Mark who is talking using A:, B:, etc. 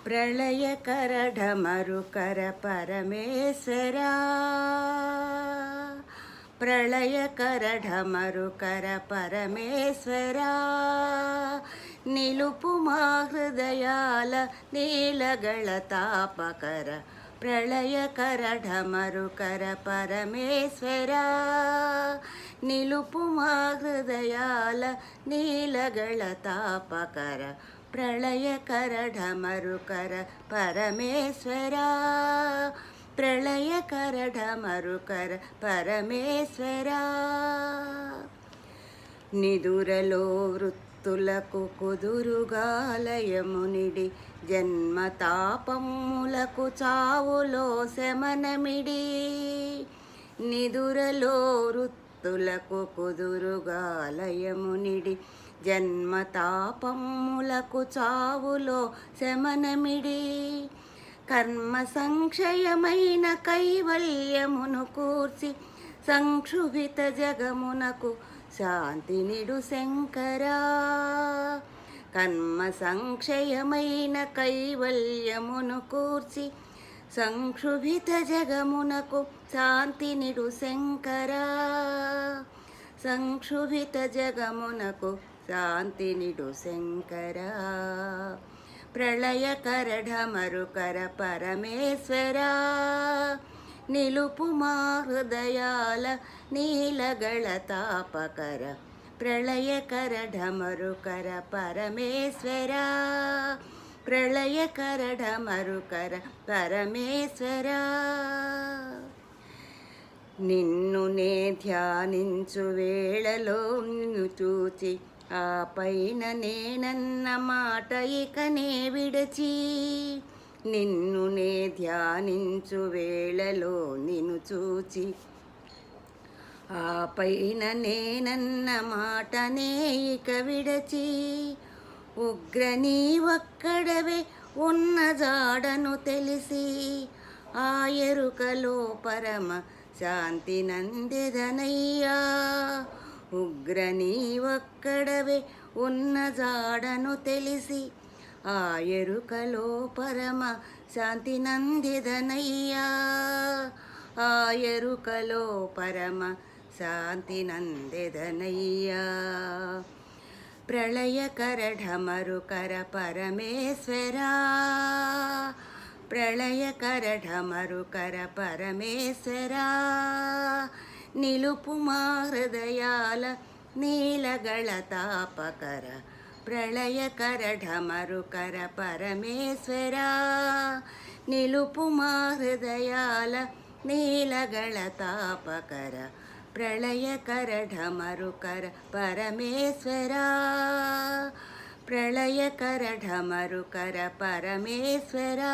A: ప్రళయకర ఢమరుకర పరమేశ్వరా, ప్రళయకర ఢమరుకర పరమేశ్వరా, నిలుపు మా హృదయాల నీలగళ తాపకర ప్రళయకర ఢమరుకర పరమేశ్వరా, నిలుపు మా హృదయాల నీలగళ తాపకర ప్రళయకర ఢమరుకర పరమేశ్వరా, ప్రళయకర ఢమరుకర పరమేశ్వరా. నిదురలో వృత్తులకు కుదురుగాలయమునిడి, జన్మతాపములకు చావులో శమనమిడి. నిదురలో వృత్తులకు కుదురుగాలయమునిడి, జన్మతాపములకు చావులో శమనమిడి. కర్మ సంక్షయమైన కైవల్యమును కూర్చి, సంక్షుభిత జగమునకు శాంతినిడు శంకరా. కర్మ సంక్షయమైన కైవల్యమును కూర్చి, సంక్షుభిత జగమునకు శాంతినిడు శంకరా. సంక్షుభిత జగమునకు శాంతినిడు శంకరా. ప్రళయకర ఢమరుకర పరమేశ్వరా, నిలుపు మా హృదయాల నీలగళ తాపకర ప్రళయకర ఢమరుకర పరమేశ్వరా, ప్రళయకర ఢమరుకర పరమేశ్వరా. నిన్ను నే ధ్యానించు వేళలో నిన్ను చూచి, ఆ పైన నేనన్న మాట ఇక నే విడచి. నిన్ను నే ధ్యానించు వేళలో నిన్ను చూచి, ఆ పైన నేనన్న మాటనే ఇక విడచి. ఉగ్ర నీ ఒక్కడవే ఉన్న జాడను తెలిసి, ఆ ఎరుకలో పరమ శాంతి నందెదనయ్యా. ఉగ్ర నీ ఒక్కడవే ఉన్న జాడను తెలిసి, ఆ ఎరుకలో పరమ శాంతి నందెదనయ్యా. ఆ ఎరుకలో పరమ శాంతి నందెదనయ్యా. ప్రళయకర ఢమరుకర పరమేశ్వరా, ప్రళయకర ఢమరుకర పరమేశ్వరా, నిలుపు మా హృదయాల నీలగళ తాపకర ప్రళయకర ఢమరుకర పరమేశ్వరా, నిలుపు మా హృదయాల నీలగళ తాపకర ప్రళయకర ఢమరుకర పరమేశ్వరా, ప్రళయకర ఢమరుకర పరమేశ్వరా.